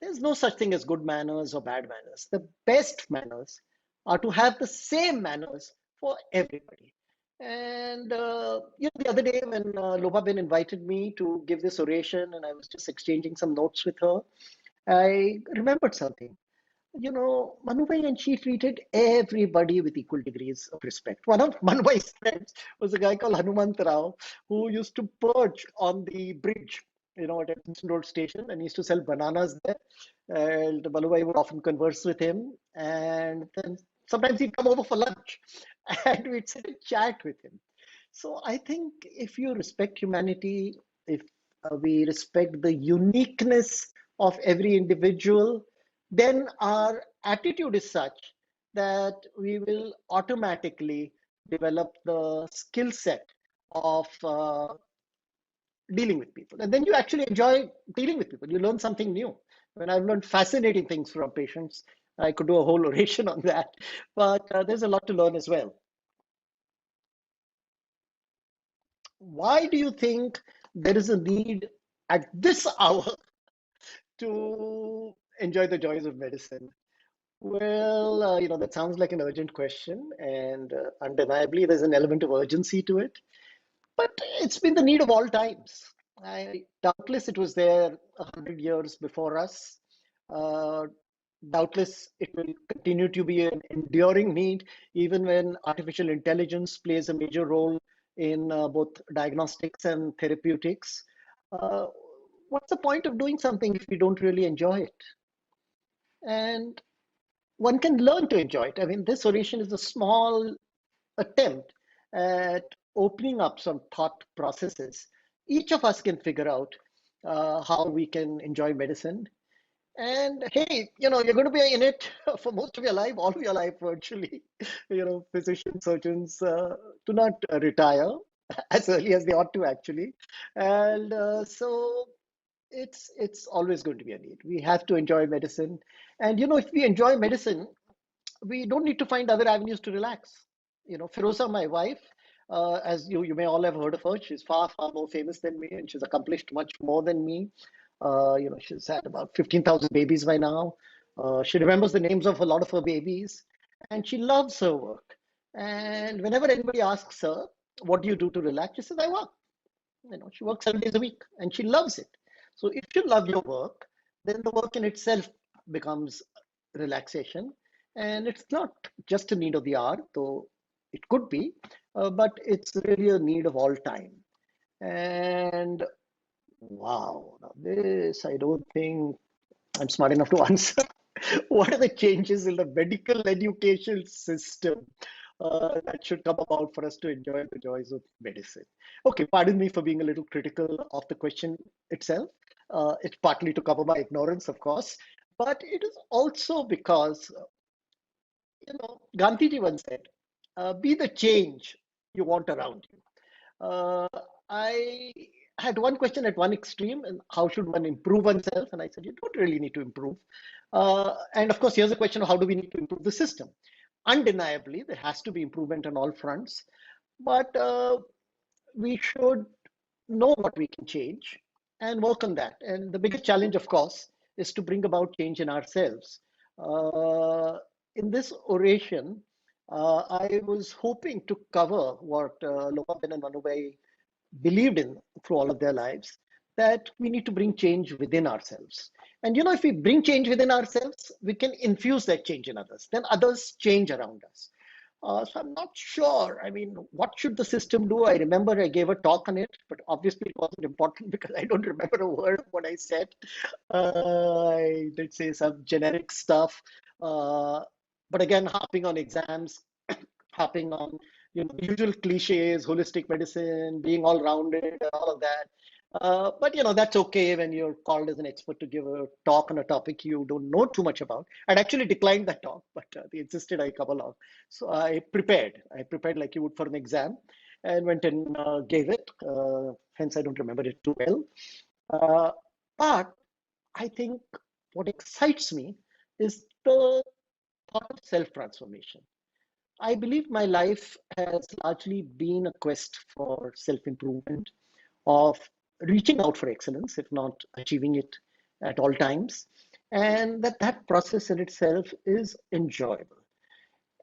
there's no such thing as good manners or bad manners. The best manners are to have the same manners for everybody. And the other day when Lopa Ben invited me to give this oration, and I was just exchanging some notes with her, I remembered something. Manubai and she treated everybody with equal degrees of respect. One of Manubai's friends was a guy called Hanumant Rao who used to perch on the bridge, at Edmonton Road Station, and he used to sell bananas there. And Manubai would often converse with him, and then sometimes he'd come over for lunch, and we'd sit and chat with him. So I think if you respect humanity, if we respect the uniqueness of every individual, then our attitude is such that we will automatically develop the skill set of dealing with people. And then you actually enjoy dealing with people. You learn something new. When I've learned fascinating things from patients, I could do a whole oration on that, but there's a lot to learn as well. Why do you think there is a need at this hour to enjoy the joys of medicine? Well, that sounds like an urgent question, and undeniably, there's an element of urgency to it. But it's been the need of all times. Doubtless, it was there 100 years before us. Uh, Doubtless, it will continue to be an enduring need, even when artificial intelligence plays a major role in both diagnostics and therapeutics. Uh, what's the point of doing something if we don't really enjoy it? And one can learn to enjoy it. I mean, this oration is a small attempt at opening up some thought processes. Each of us can figure out how we can enjoy medicine. And hey, you're going to be in it for most of your life, all of your life virtually. Physicians, surgeons do not retire. as early as they ought to actually. And so it's always going to be a need. We have to enjoy medicine. And if we enjoy medicine, we don't need to find other avenues to relax. Firoza, my wife, as you may all have heard of her, she's far, far more famous than me, and she's accomplished much more than me. She's had about 15,000 babies by now. She remembers the names of a lot of her babies, and she loves her work. And whenever anybody asks her, what do you do to relax? She says, I work. She works 7 days a week and she loves it. So if you love your work, then the work in itself becomes relaxation. And it's not just a need of the hour, though it could be, but it's really a need of all time. And wow, now this I don't think I'm smart enough to answer. What are the changes in the medical education system that should come about for us to enjoy the joys of medicine? Okay, pardon me for being a little critical of the question itself. It's partly to cover my ignorance, of course, but it is also because, Gandhiji once said, be the change you want around you. Uh, I had one question at one extreme, and how should one improve oneself? And I said, you don't really need to improve. And of course, here's a question of how do we need to improve the system? Undeniably, there has to be improvement on all fronts, but we should know what we can change and work on that. And the biggest challenge, of course, is to bring about change in ourselves. Uh, in this oration, I was hoping to cover what Lopaben and Manubai believed in through all of their lives, that we need to bring change within ourselves. And if we bring change within ourselves, we can infuse that change in others. Then others change around us. So I'm not sure. I mean, what should the system do? I remember I gave a talk on it, but obviously it wasn't important because I don't remember a word of what I said. I did say some generic stuff, uh, but again, harping on exams, harping on the usual cliches, holistic medicine, being all rounded, and all of that. But that's okay when you're called as an expert to give a talk on a topic you don't know too much about. I'd actually declined that talk, but they insisted I come along. So I prepared. I prepared like you would for an exam, and went and gave it. Hence, I don't remember it too well. Uh, but I think what excites me is the thought of self-transformation. I believe my life has largely been a quest for self improvement, of reaching out for excellence, if not achieving it at all times, and that process in itself is enjoyable.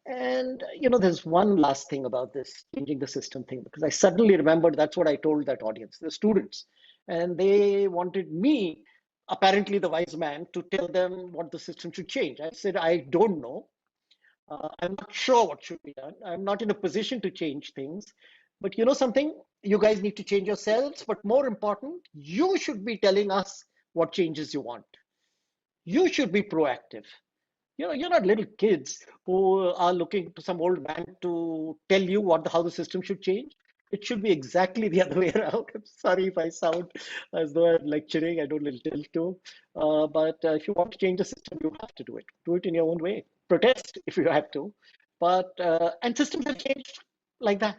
And there's one last thing about this changing the system thing, because I suddenly remembered that's what I told that audience, the students, and they wanted me, apparently the wise man, to tell them what the system should change. I said, I don't know. I'm not sure what should be done. I'm not in a position to change things. But you know something? You guys need to change yourselves. But more important, you should be telling us what changes you want. You should be proactive. You're not little kids who are looking to some old man to tell you how the system should change. It should be exactly the other way around. I'm sorry if I sound as though I'm lecturing. I don't little to. But if you want to change the system, you have to do it. Do it in your own way. Protest if you have to. But and systems have changed like that.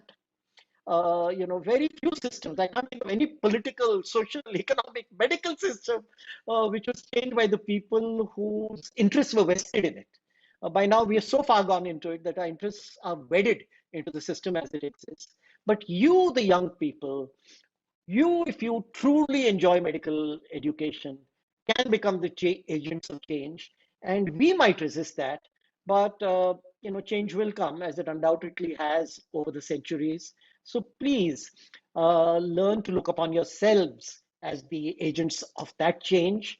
Very few systems. I can't think of any political, social, economic, medical system which was changed by the people whose interests were vested in it. By now, we are so far gone into it that our interests are wedded into the system as it exists. But you, the young people, if you truly enjoy medical education, can become the agents of change. And we might resist that, but change will come, as it undoubtedly has over the centuries. So please learn to look upon yourselves as the agents of that change.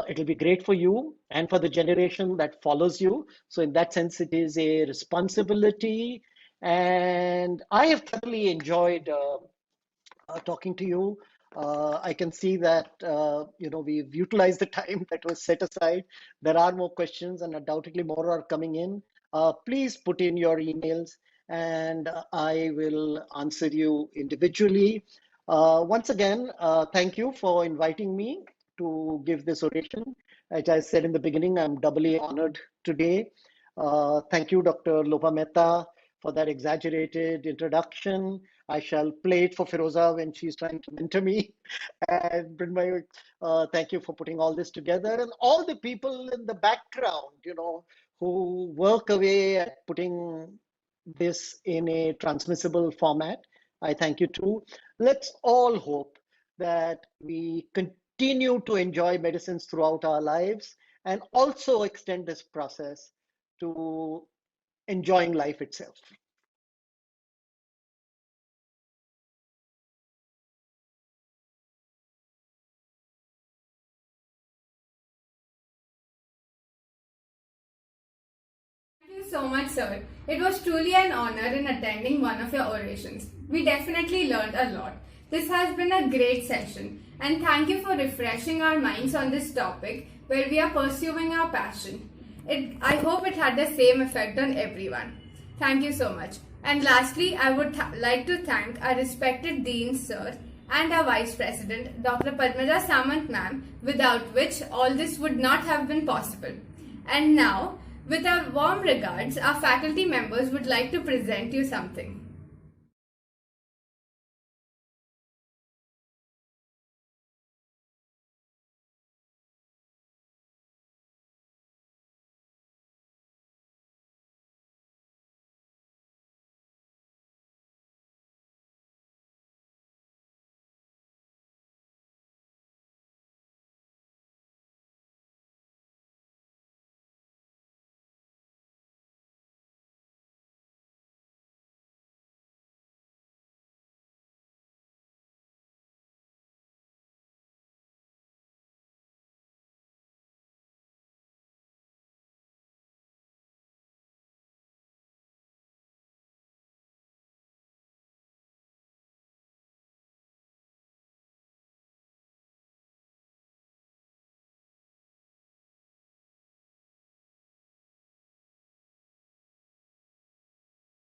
It'll be great for you and for the generation that follows you. So in that sense, it is a responsibility. And I have thoroughly enjoyed talking to you. I can see that we've utilized the time that was set aside. There are more questions, and undoubtedly more are coming in. Please put in your emails, and I will answer you individually. Once again, thank you for inviting me to give this oration. As I said in the beginning, I'm doubly honored today. Thank you, Dr. Lopa Mehta, for that exaggerated introduction. I shall play it for Firoza when she's trying to mentor me. And Brindmay, thank you for putting all this together, and all the people in the background, who work away at putting this in a transmissible format. I thank you too. Let's all hope that we continue to enjoy medicines throughout our lives and also extend this process to enjoying life itself.
Thank you so much, sir. It was truly an honor in attending one of your orations. We definitely learned a lot. This has been a great session, and thank you for refreshing our minds on this topic where we are pursuing our passion. I hope it had the same effect on everyone. Thank you so much. And lastly, I would like to thank our respected Dean, sir, and our Vice President, Dr. Padmaja Samant ma'am, without which all this would not have been possible. And now, with our warm regards, our faculty members would like to present you something.